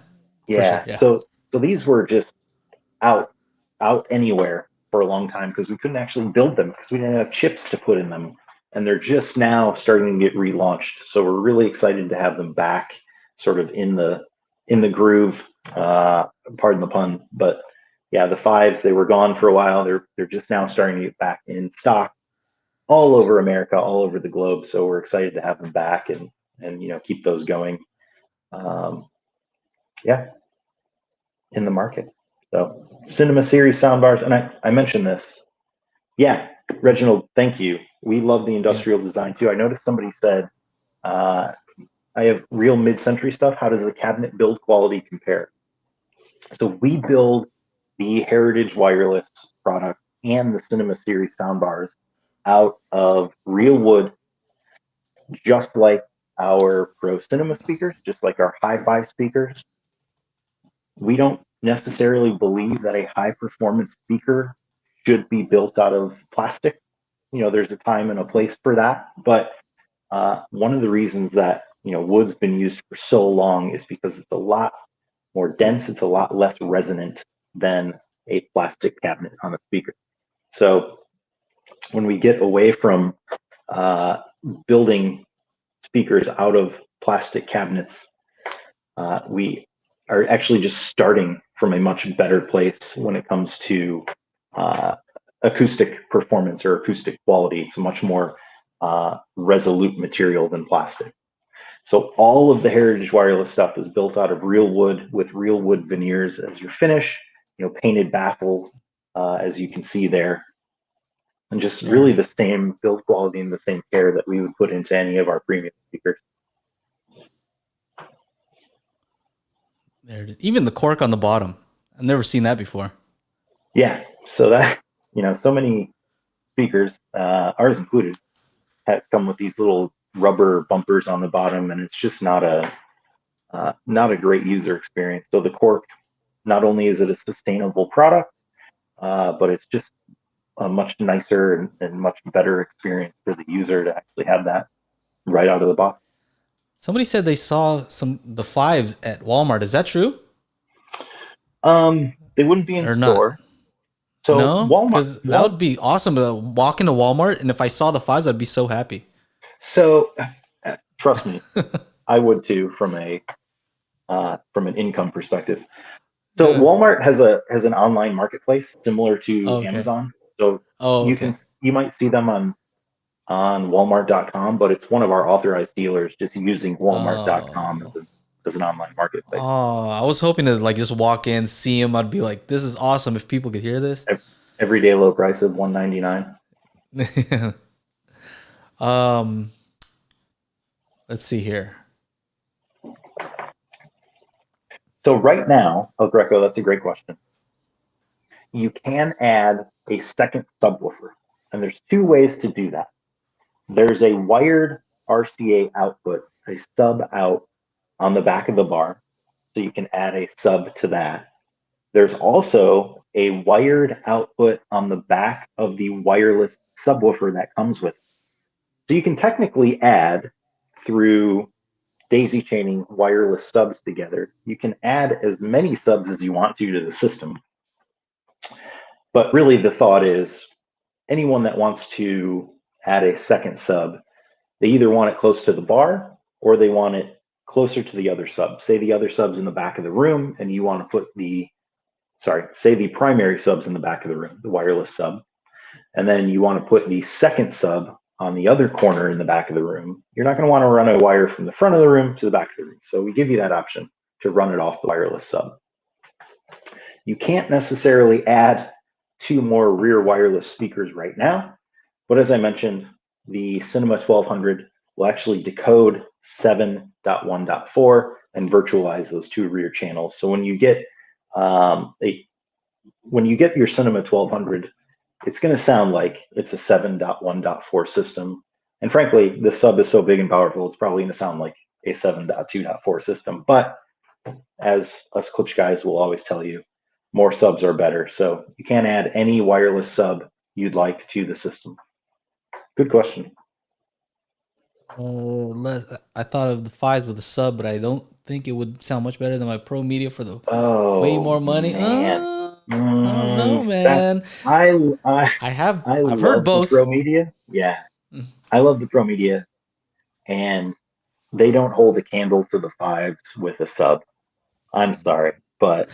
for sure. yeah. Yeah. So these were just out out anywhere for a long time because we couldn't actually build them because we didn't have chips to put in them, and they're just now starting to get relaunched. So we're really excited to have them back, sort of in the groove. Pardon the pun, but yeah, the fives, they were gone for a while. They're just now starting to get back in stock all over America, all over the globe. So we're excited to have them back and keep those going. Um, yeah, in the market. So Cinema Series soundbars, and I mentioned this. Yeah, Reginald, thank you. We love the Yeah. industrial design too. I noticed somebody said, uh, I have real mid-century stuff. How does the cabinet build quality compare? So we build the Heritage Wireless product and the Cinema Series soundbars out of real wood, just like our Pro Cinema speakers, just like our HiFi speakers. We don't necessarily believe that a high performance speaker should be built out of plastic. There's a time and a place for that. But one of the reasons that wood's been used for so long is because it's a lot more dense. It's a lot less resonant than a plastic cabinet on a speaker. So when we get away from uh, building speakers out of plastic cabinets, we are actually just starting from a much better place when it comes to uh, acoustic performance or acoustic quality. It's a much more resolute material than plastic. So all of the Heritage Wireless stuff is built out of real wood with real wood veneers as your finish, painted baffles, as you can see there, and just really Yeah. the same build quality and the same care that we would put into any of our premium speakers. There it is. Even the cork on the bottom. I've never seen that before. Yeah, so that so many speakers, ours included, have come with these little rubber bumpers on the bottom, and it's just not a great user experience. So the cork, not only is it a sustainable product, but it's just a much nicer and much better experience for the user to actually have that right out of the box. Somebody said they saw the fives at Walmart. Is that true They wouldn't be in or not? store. So No, Walmart, because that would be awesome to walk into Walmart, and if I saw the fives, I'd be so happy. so trust me, I would too from an income perspective. So Yeah. Walmart has an online marketplace similar to Oh, okay. Amazon. So Oh, okay. you might see them on Walmart.com, but it's one of our authorized dealers just using Walmart.com Oh. as an online marketplace. Oh, I was hoping to like just walk in, see him. I'd be like, "This is awesome!" If people could hear this. Everyday low price of $199. um, let's see here. So right now, El Greco, that's a great question. You can add a second subwoofer, and there's two ways to do that. There's a wired RCA output, a sub out on the back of the bar, so you can add a sub to that. There's also a wired output on the back of the wireless subwoofer that comes with it. So you can technically add through daisy chaining wireless subs together. You can add as many subs as you want to the system. But really, the thought is anyone that wants to add a second sub, they either want it close to the bar or they want it closer to the other sub. Say the other sub's in the back of the room and you want to put say the primary sub's in the back of the room, the wireless sub, and then you want to put the second sub on the other corner in the back of the room. You're not going to want to run a wire from the front of the room to the back of the room. So we give you that option to run it off the wireless sub. You can't necessarily add two more rear wireless speakers right now, but as I mentioned, the Cinema 1200 will actually decode 7.1.4 and virtualize those two rear channels. So when you get your Cinema 1200, it's going to sound like it's a 7.1.4 system. And frankly, the sub is so big and powerful, it's probably going to sound like a 7.2.4 system. But as us Klipsch guys will always tell you, more subs are better. So you can add any wireless sub you'd like to the system. Good question. I thought of the fives with a sub, but I don't think it would sound much better than my Pro Media for the way Oh more money. man, I don't know, that man. I I I've heard love the both. Pro Media. Yeah, I love the Pro Media, and they don't hold a candle to the fives with a sub. I'm sorry, but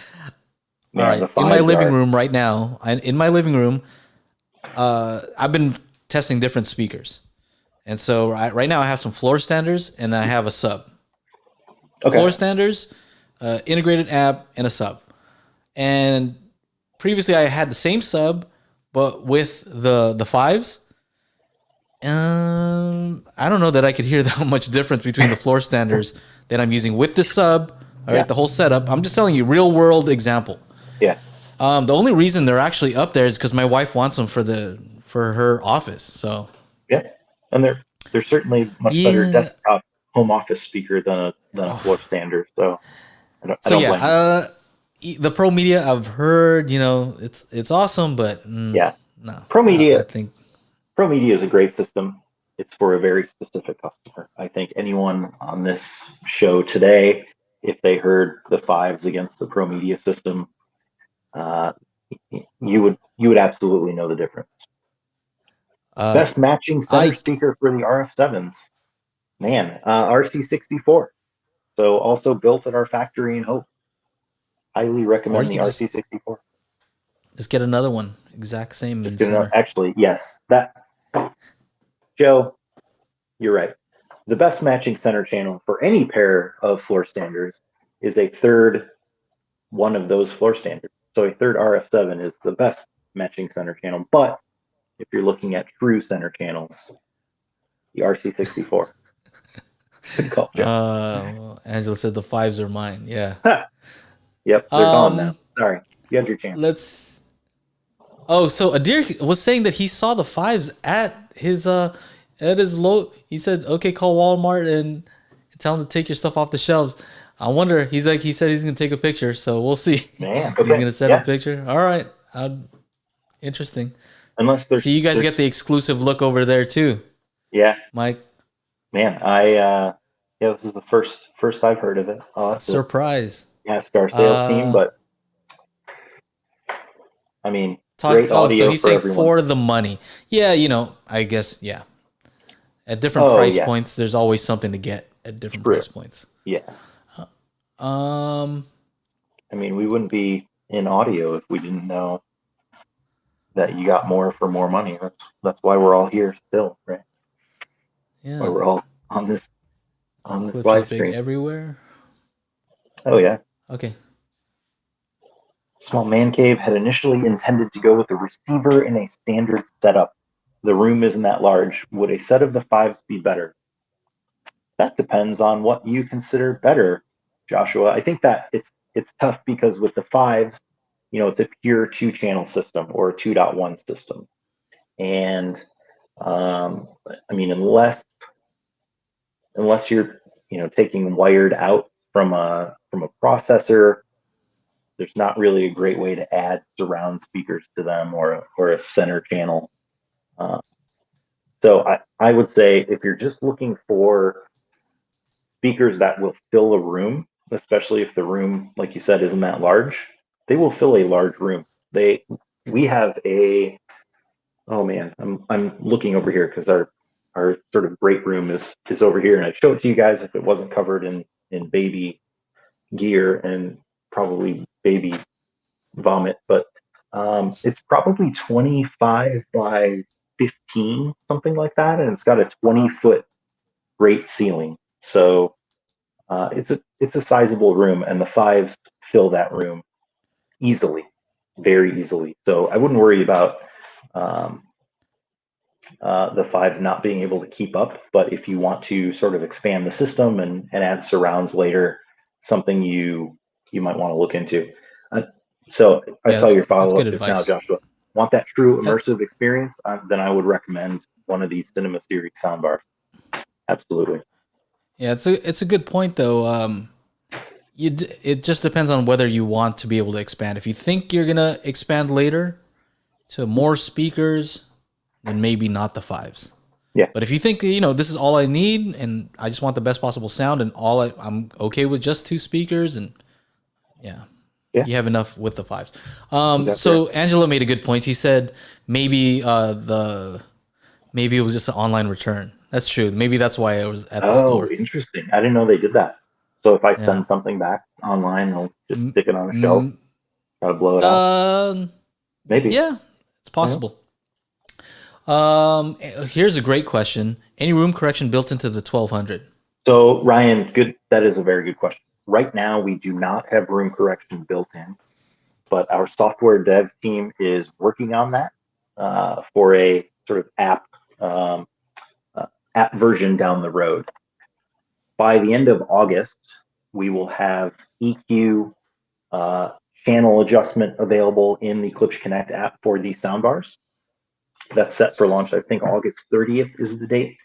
All man, right, the in my fives living are room right now, in my living room, I've been testing different speakers, and so right now I have some floor standers and I have a sub. Floor okay. standers, integrated amp, and a sub. And previously I had the same sub, but with the fives. I don't know that I could hear that much difference between the floor standers that I'm using with the sub. All Yeah, right, the whole setup. I'm just telling you, real world example. yeah, The only reason they're actually up there is because my wife wants them for her office. So yeah, and they're certainly much better yeah. desktop home office speaker than a floor stander. So I So don't yeah, blame you. the Pro Media I've heard, it's awesome, but Yeah, no, Pro I Media think Pro Media is a great system. It's for a very specific customer. I think anyone on this show today, if they heard the fives against the Pro Media system, uh, you would absolutely know the difference. uh, Best matching center I speaker for the RF7s, man, RC64. So also built at our factory in Hope. Highly or you recommend the could RC64. just get another one, exact same Just in gonna center. actually, yes, that Joe, you're right. The best matching center channel for any pair of floor standers is a third one of those floor standards. So a third RF7 is the best matching center channel. But if you're looking at true center channels, the RC64. Good call, Joe. Angela said the fives are mine. Yeah. Yep, they're gone now. Um, Sorry, you had your chance. let's. Oh, so Adir was saying that he saw the fives at his low. He said, "Okay, call Walmart and tell him to take your stuff off the shelves." I wonder. He said he's gonna take a picture, so we'll see. Man, He's okay, gonna send a yeah. picture. All right. Interesting. Unless See, you guys there's get the exclusive look over there too, yeah, Mike. man. Yeah, this is the first I've heard of it. I'll have to Surprise. ask our sales team, Uh, but I mean, talk. great Oh, so audio he's for saying everyone. for the money. Yeah, I guess. Yeah. At different Oh price yeah, points, there's always something to get at different true. price points. Yeah, Um. I mean, we wouldn't be in audio if we didn't know that you got more for more money. That's why we're all here still, right? Why Yeah. we're all on this Klipsch is live big stream. everywhere. Oh yeah. Okay. Small man cave had initially intended to go with a receiver in a standard setup. The room isn't that large. Would a set of the fives be better? That depends on what you consider better, Joshua. I think that it's tough because with the fives, it's a pure two-channel system or a 2.1 system. And I mean, unless you're taking wired out from a processor, there's not really a great way to add surround speakers to them or a center channel. Uh, so I would say if you're just looking for speakers that will fill a room, especially if the room, like you said, isn't that large, they will fill a large room. We have a oh man, I'm looking over here because our sort of break room is over here, and I'd show it to you guys if it wasn't covered in baby gear and probably baby vomit, but it's probably 25 by 15, something like that, and it's got a 20-foot great ceiling. So it's a sizable room, and the fives fill that room easily, very easily. So I wouldn't worry about um, the fives not being able to keep up. But if you want to sort of expand the system and add surrounds later, something you might want to look into. Uh, so I Yeah, saw your that's follow good up just now, advice. Joshua. Want that true Uh, immersive experience? Then I would recommend one of these Cinema Series soundbars. Absolutely. yeah, it's a good point though. It just depends on whether you want to be able to expand. If you think you're gonna expand later to more speakers, then maybe not the fives. Yeah. But if you think, this is all I need and I just want the best possible sound and I'm okay with just two speakers, and yeah, Yeah. you have enough with the fives. Exactly. So Angelo made a good point. He said maybe the maybe it was just an online return. That's true. Maybe that's why it was at the Oh, store. interesting. I didn't know they did that. So if I Yeah. send something back online, they'll just Mm, stick it on a shelf, mm, try to blow it out. uh, Maybe. yeah, it's Yeah. possible. Here's a great question. Any room correction built into the 1200? So Ryan, good. That is a very good question. Right now, we do not have room correction built in, but our software dev team is working on that for a sort of um, app version down the road. By the end of August, we will have EQ uh, channel adjustment available in the Klipsch Connect app for these soundbars. That's set for launch. I think August 30th is the date,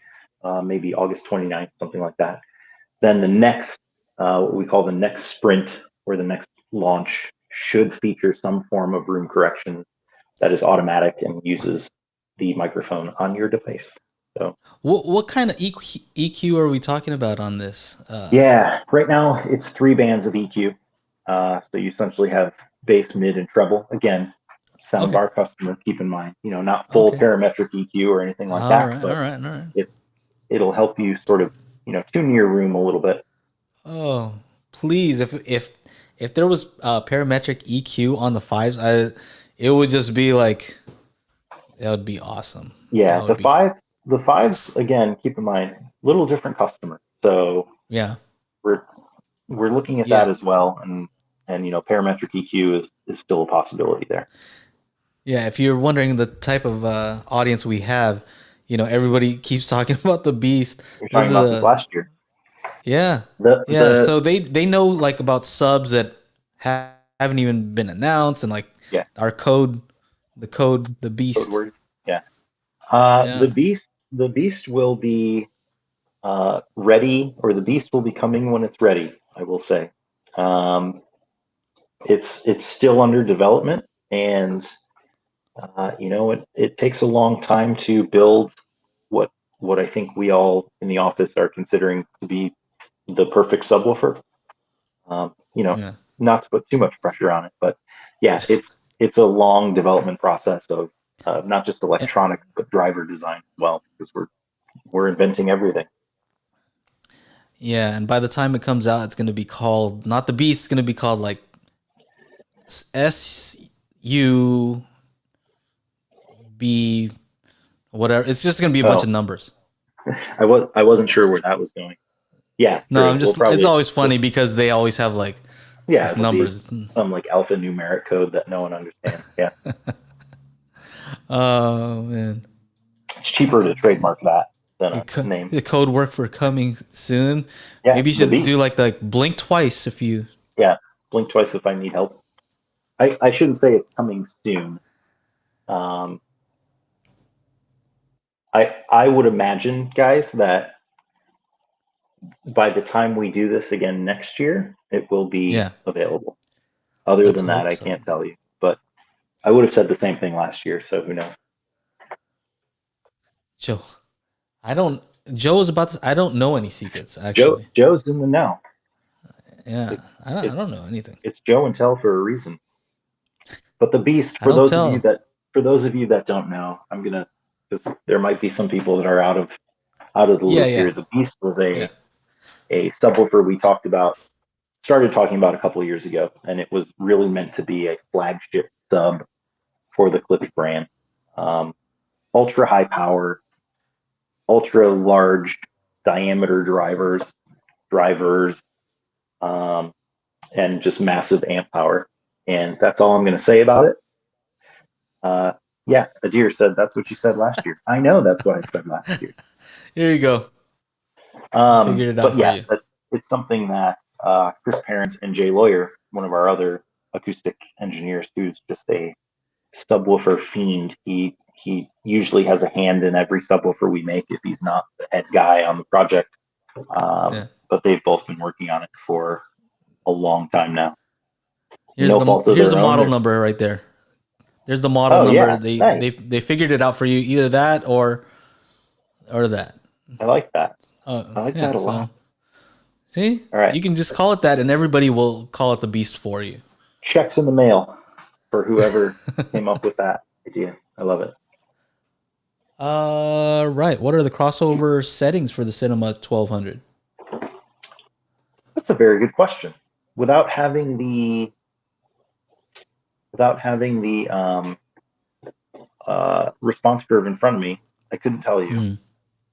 maybe August 29th, something like that. Then the next, what we call the next sprint or the next launch, should feature some form of room correction that is automatic and uses the microphone on your device. So What kind of EQ are we talking about on this? yeah, right now it's 3 bands of EQ. So you essentially have bass, mid, and treble. Again, Okay, soundbar customer, keep in mind, not full okay, parametric EQ or anything like all that, right, all but right, all right. it'll help you sort of, tune your room a little bit. Oh, please, if there was parametric EQ on the fives, it would just be like that would be awesome. Yeah, That would be the fives again, keep in mind, little different customer. So yeah, we're we're looking at that yeah, as well, and parametric EQ is still a possibility there. yeah. If you're wondering the type of audience we have, everybody keeps talking about the Beast. You're This talking is about this a last year. Yeah, The yeah. the So they know like about subs that haven't even been announced, and like Yeah, our code, the code beast. words. Yeah. Yeah, The beast will be ready, or the beast will be coming when it's ready. I will say, um, it's still under development, and it takes a long time to build what what I think we all in the office are considering to be the perfect subwoofer. Um, you know, yeah, Not to put too much pressure on it, but yeah, it's a long development process of not just Eh, electronics but driver design as well, because we're inventing everything. yeah. And by the time it comes out, it's gonna be called not the beast. It's gonna be called like SUB whatever. It's just gonna be a bunch of Oh, numbers. I wasn't sure where that was going. Yeah, No, true. I'm just. It's always funny because they always have like Yeah, just it'll be numbers. some like alphanumeric code that no one understands. Yeah, Oh man. it's cheaper to trademark that than The, a name. the code work for coming soon. Yeah, Maybe you the should do beast. like blink twice if you. Yeah, blink twice if I need help. I shouldn't say it's coming soon. Um, I would imagine, guys, that by the time we do this again next year, it will be Yeah, available. Other let's than that, hope I so. can't tell you. But I would have said the same thing last year, so who knows? Joe, I don't. Joe is about to. I don't know any secrets Joe actually. Joe's in the know. Yeah, It's I don't. I it's don't know anything. it's Joe and tell for a reason. But the beast, I don't tell. for those of you that don't know, I'm gonna, because there might be some people that are out of the Yeah, loop yeah, here. The beast was yeah. a subwoofer we started talking about a couple of years ago, and it was really meant to be a flagship sub for the Klipsch brand. Um, Ultra high power, ultra large diameter drivers, um, and just massive amp power. And that's all I'm going to say about it. Uh, yeah, Adir said that's what you said last year. I know that's what I said last year. Here you go. I figured it out But for yeah, you. it's something that Chris Parents and Jay Lawyer, one of our other acoustic engineers, who's just a subwoofer fiend. He usually has a hand in every subwoofer we make if he's not the head guy on the project. Yeah. But they've both been working on it for a long time now. Here's No fault of the their own. model number right there. There's the model Oh number. yeah, nice. They figured it out for you, either that or that. I like that. I Oh like yeah. that a So lot. see, All right, you can just call it that, and everybody will call it the Beast for you. checks in the mail for whoever came up with that idea. I love it. Right. What are the crossover settings for the Cinema 1200? That's a very good question. Without having the without having the response curve in front of me, I couldn't tell you.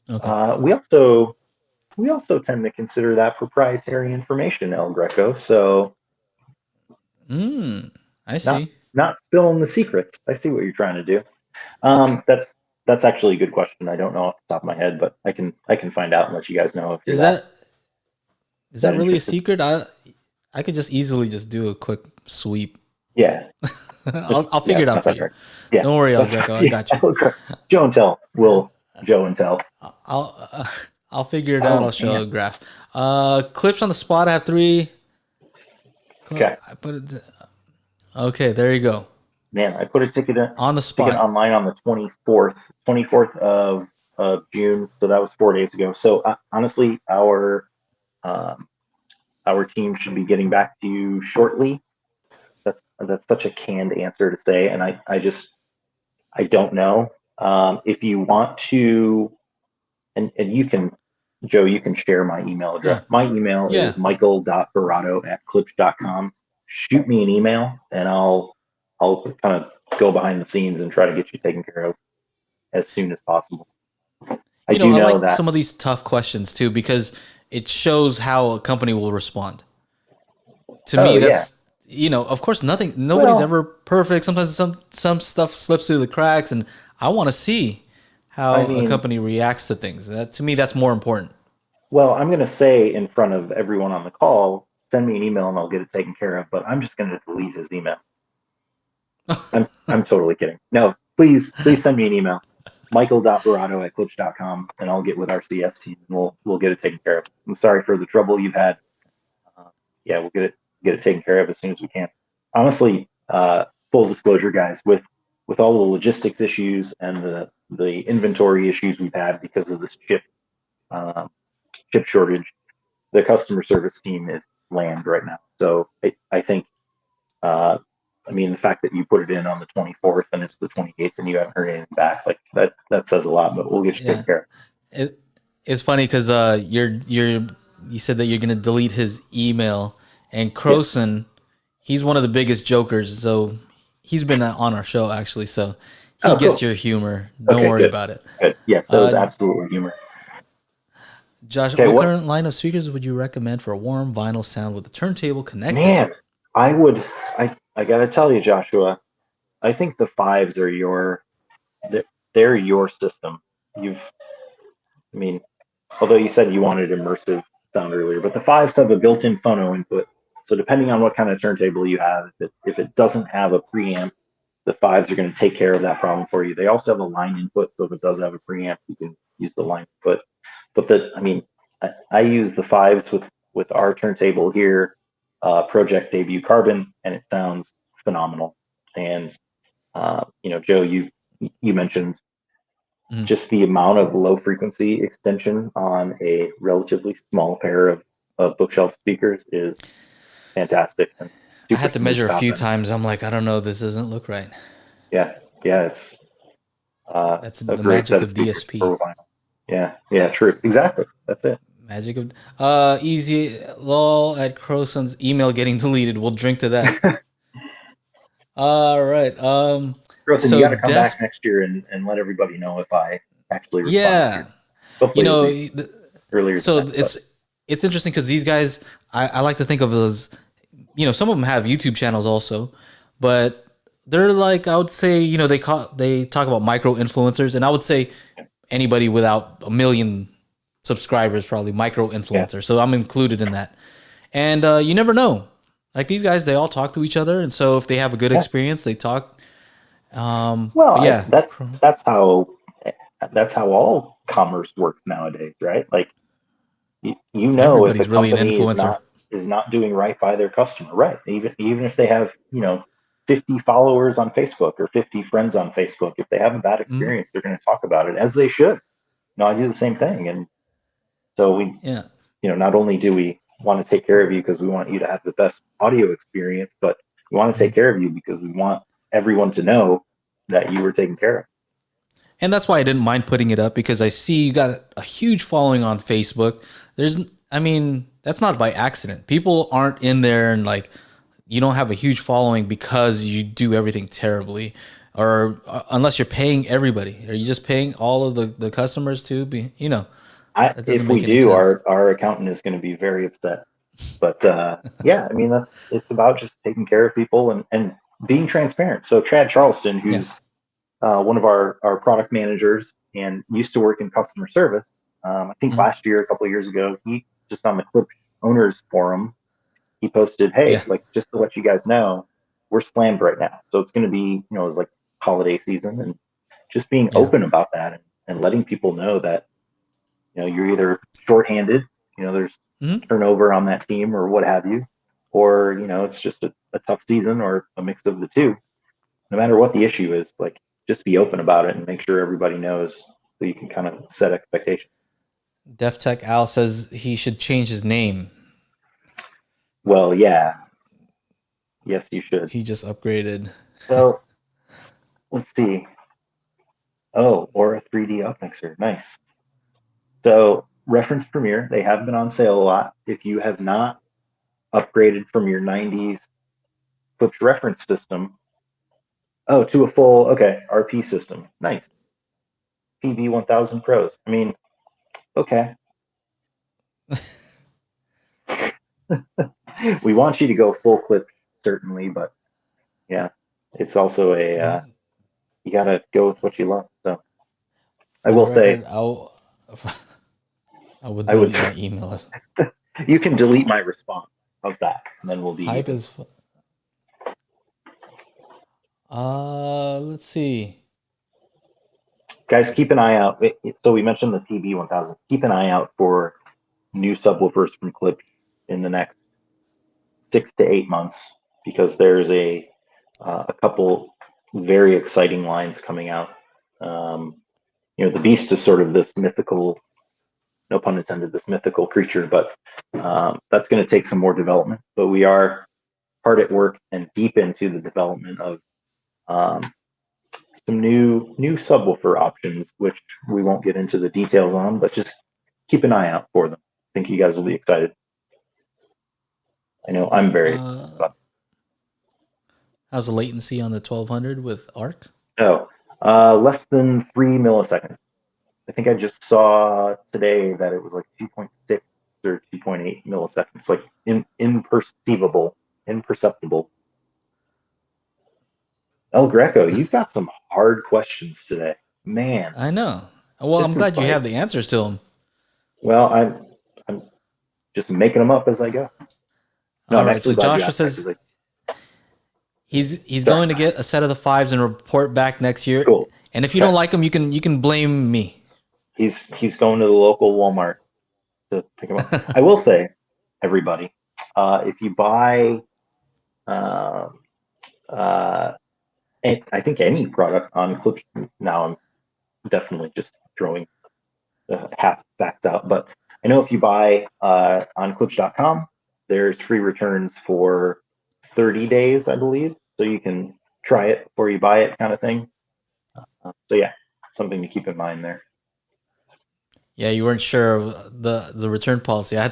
Okay. We also tend to consider that proprietary information, El Greco. So I not see. not spilling the secrets. I see what you're trying to do. That's actually a good question. I don't know off the top of my head, but I can find out and let you guys know if you're Is that really a interested. secret? I could just easily just do a quick sweep. Yeah, I'll figure it it's out not for that you. hard. Yeah, Don't worry, El that's Greco. I yeah. got you. Joe and Tell will Joe and Tell. I'll I'll figure it out. Oh I'll show man. a graph. Clips on the spot. I have 3. Okay. I put it. Okay, there you go. Man, I put a ticket On the spot. online on the 24th of June. So that was 4 days ago. So honestly, um, our team should be getting back to you shortly. That's such a canned answer to say, and I don't know. If you want to, and you can, Joe, you can share my email Yeah. address. My email Yeah. is michael.barado@klipsch.com. Shoot me an email, and I'll kind of go behind the scenes and try to get you taken care of as soon as possible. I do I know like that. some of these tough questions too because it shows how a company will respond. To Oh me, yeah. that's of course, nobody's Well, ever perfect. Sometimes some stuff slips through the cracks, and I want to see I how a mean, company reacts to things. That to me, that's more important. well, I'm going to say in front of everyone on the call, send me an email and I'll get it taken care of. But I'm just going to delete his email. I'm totally kidding. No, please send me an email. Michael.barado@klipsch.com and I'll get with our CS team and we'll get it taken care of. I'm sorry for the trouble you've had. Yeah, we'll get it taken care of as soon as we can. Honestly, full disclosure, guys, with all the logistics issues and the inventory issues we've had because of this um, chip shortage, the customer service team is slammed right now. So I think uh, I mean, the fact that you put it in on the 24th and it's the 28th and you haven't heard anything back, like that says a lot. But we'll get you taken Yeah, care of. it's funny because you said that you're gonna delete his email, and Yeah. Croson, he's one of the biggest jokers. So he's been on our show actually, so he Oh, gets cool. your humor. Don't Okay, worry good. about it. Good. Yes, that was Uh, absolutely humor. Josh, Okay, what what current line of speakers would you recommend for a warm vinyl sound with the turntable connected? man? I would. I gotta tell you, Joshua. I think the fives are they're, they're your system. You've. I mean, although you said you wanted immersive sound earlier, but the fives have a built-in phono input. So depending on what kind of turntable you have, if it doesn't have a preamp, the fives are going to take care of that problem for you. They also have a line input, so if it does have a preamp, you can use the line input. But I mean, I use the fives with our turntable here, Project Debut Carbon, and it sounds phenomenal. And Joe, you mentioned Mhm. just the amount of low frequency extension on a relatively small pair of bookshelf speakers is fantastic and I super had to smooth measure a stop few in. times. I'm like, I don't know, this doesn't look right. Yeah, yeah, it's That's a the great magic set of of speakers DSP. for vinyl. Yeah, yeah, true. Exactly. That's it. Magic of easy lol at Croson's email getting deleted. We'll drink to that. All right. Grossen, you So got to come Def, back next year and let everybody know if I actually respond to you. yeah. You Hopefully it'll know, be earlier than so that. But it's interesting because these guys, I like to think of as, some of them have YouTube channels also, but they're like, I would say, they talk about micro influencers, and I would say anybody without a million subscribers probably micro yeah, influencer. So I'm included in that, and you never know. Like these guys, they all talk to each other, and so if they have a good yeah. experience, they talk. Well, But yeah, that's how all commerce works nowadays, right? Like if a everybody's really an company influencer. is not doing right by their customer. Right. Even if they have, 50 followers on Facebook or 50 friends on Facebook, if they have a bad Mhm. experience, they're going to talk about it, as they should. No, I do the same thing. And so Yeah. not only do we want to take care of you because we want you to have the best audio experience, but we want to take Mhm. care of you because we want everyone to know that you were taken care of. And that's why I didn't mind putting it up, because I see you got a huge following on Facebook. I mean, that's not by accident. People aren't in there and like, you don't have a huge following because you do everything terribly, or unless you're paying everybody. Are you just paying all of the customers to be, that doesn't If we make any do, sense. our accountant is going to be very upset. But yeah, I mean, it's about just taking care of people and being transparent. So Chad Charleston, Yeah. who's one of our product managers and used to work in customer service, I think Mhm. last year, a couple of years ago, he just on the Klipsch owners forum, he posted, "Hey, Yeah. like just to let you guys know, we're slammed right now. So it's going to be, it's like holiday season, and just being Yeah. open about that and letting people know that you're either shorthanded, there's Mhm. turnover on that team or what have you, or it's just a tough season or a mix of the two. No matter what the issue is, like just be open about it and make sure everybody knows so you can kind of set expectations. Def Tech Al says he should change his name. Well, yeah, yes, you should. He just upgraded. So let's see. Oh, or a 3D upmixer. Nice. So Reference Premiere, they have been on sale a lot. If you have not upgraded from your 90s Klipsch reference system, oh, to a full, okay, RP system. Nice. PV 1000 Pros. I mean, okay. We want you to go full clip, certainly, but yeah, it's also you got to go with what you love. So I For the will say, record, I would I would, delete my email. you can delete my response. How's that? And then we'll be Hype even. is. Let's see. Guys, keep an eye out. So we mentioned the PB 1000. Keep an eye out for new subwoofers from Klipsch in the next 6 to 8 months because there's a couple very exciting lines coming out. Um, the Beast is sort of this mythical, no pun intended, this mythical creature, but that's going to take some more development. But we are hard at work and deep into the development of um, some new subwoofer options, which we won't get into the details on, but just keep an eye out for them. I think you guys will be excited. I know I'm very Uh, excited. how's the latency on the 1200 with ARC? Oh, less than 3 milliseconds. I think I just saw today that it was like 2.6 or 2.8 milliseconds, like imperceptible. El Greco, you've got some hard questions today. Man, I know. Well, I'm this is glad you like, have the answers to them. well, I'm just making them up as I go. No, All I'm right. actually So glad you Joshua asked that says because he's sorry, going to get a set of the fives and report back next year. cool. And if you Okay. don't like them, you can blame me. He's going to the local Walmart to pick them up. I will say, everybody, if you buy, uh, uh, I think any product on Klipsch, now I'm definitely just throwing the half facts out, but I know if you buy on Klipsch.com, there's free returns for 30 days, I believe. So you can try it before you buy it, kind of thing. So yeah, something to keep in mind there. Yeah, you weren't sure of the return policy. I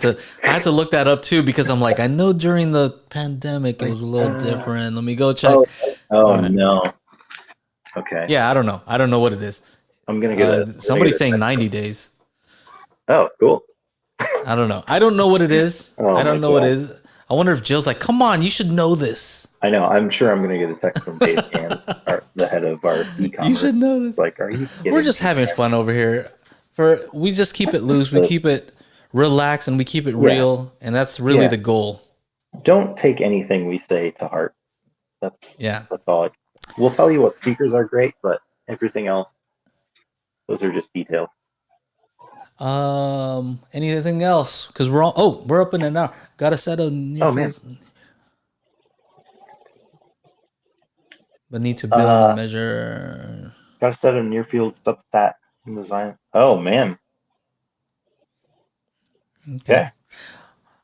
had to look that up too, because I'm like, I know during the pandemic it Like, was a little different. Let me go oh, check. oh All right. no. Okay, Yeah, I don't know. I don't know what it is. I'm gonna get Somebody's a saying text 90 from. days. Oh, cool. I don't know. I don't know what it is. Oh I my don't know what it god. is. I wonder if Jill's like, come on, you should know this. I know. I'm sure I'm gonna get a text from Dave Gans, the head of our You e-commerce. should know It's this. like, are you We're kidding just me? having fun over here. We just keep it loose. We So, keep it relaxed and we keep it yeah, real. And that's really yeah. the goal. Don't take anything we say to heart. That's Yeah. that's all. We'll tell you what speakers are great, but everything else, those are just details. Anything else? Because we're up in an hour. Got a set of near Oh man. fields, but need to build and measure. Got a set of near field substat design. Oh man. Okay. Okay.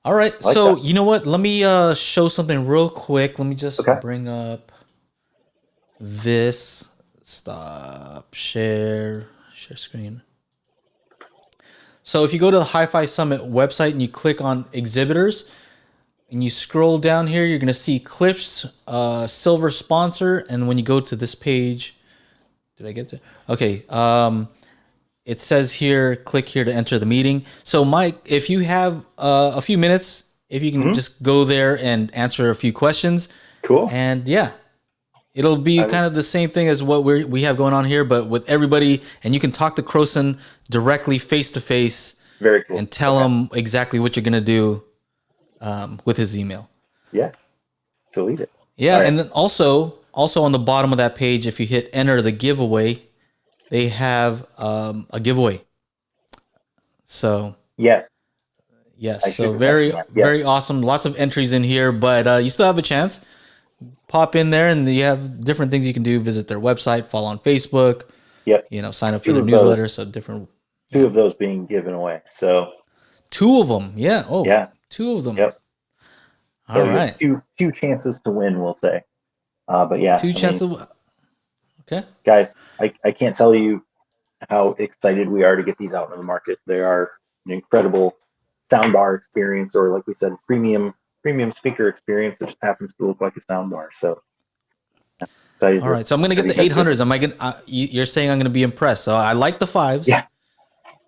All right. I like So that. you know what? Let me show something real quick. Let me just Okay. bring up this. Stop. Share screen. So if you go to the HiFi Summit website and you click on exhibitors and you scroll down here, you're going to see Klipsch silver sponsor. And when you go to this page, did I get to? Okay. It says here, click here to enter the meeting. So Mike, if you have a few minutes, if you can just go there and answer a few questions. Cool. And yeah, it'll be kind of the same thing as what we have going on here, but with everybody, and you can talk to Croson directly face to face. Very cool. And tell him exactly what you're going to do with his email. Yeah. Delete it. Yeah. Right. And then also on the bottom of that page, if you hit enter the giveaway, they have a giveaway. So yes. So very awesome. Lots of entries in here, but you still have a chance. Pop in there, and you have different things you can do. Visit their website, follow on Facebook. Yep. Sign up for their newsletter. So different. Two of those being given away. So. Two of them. Yeah. Oh. Yeah. Two of them. Yep. All right. Two chances to win, we'll say. But yeah. Two chances. Okay. Guys, I can't tell you how excited we are to get these out in the market. They are an incredible soundbar experience, or like we said, premium speaker experience that just happens to look like a soundbar. So, all right. So I'm going to get the 800s. Am I going? You're saying I'm going to be impressed. So I like the 5s. Yeah.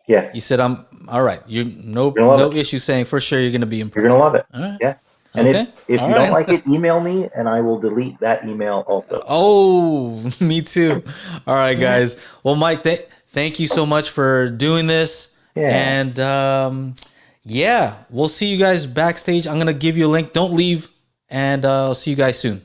Yeah. You said I'm all right. You no issue saying for sure you're going to be impressed. You're going to love it. All right. Yeah. And if you don't like it, email me and I will delete that email also. Oh, me too. All right, guys. Well, Mike, thank you so much for doing this. Yeah. And we'll see you guys backstage. I'm going to give you a link. Don't leave. And I'll see you guys soon.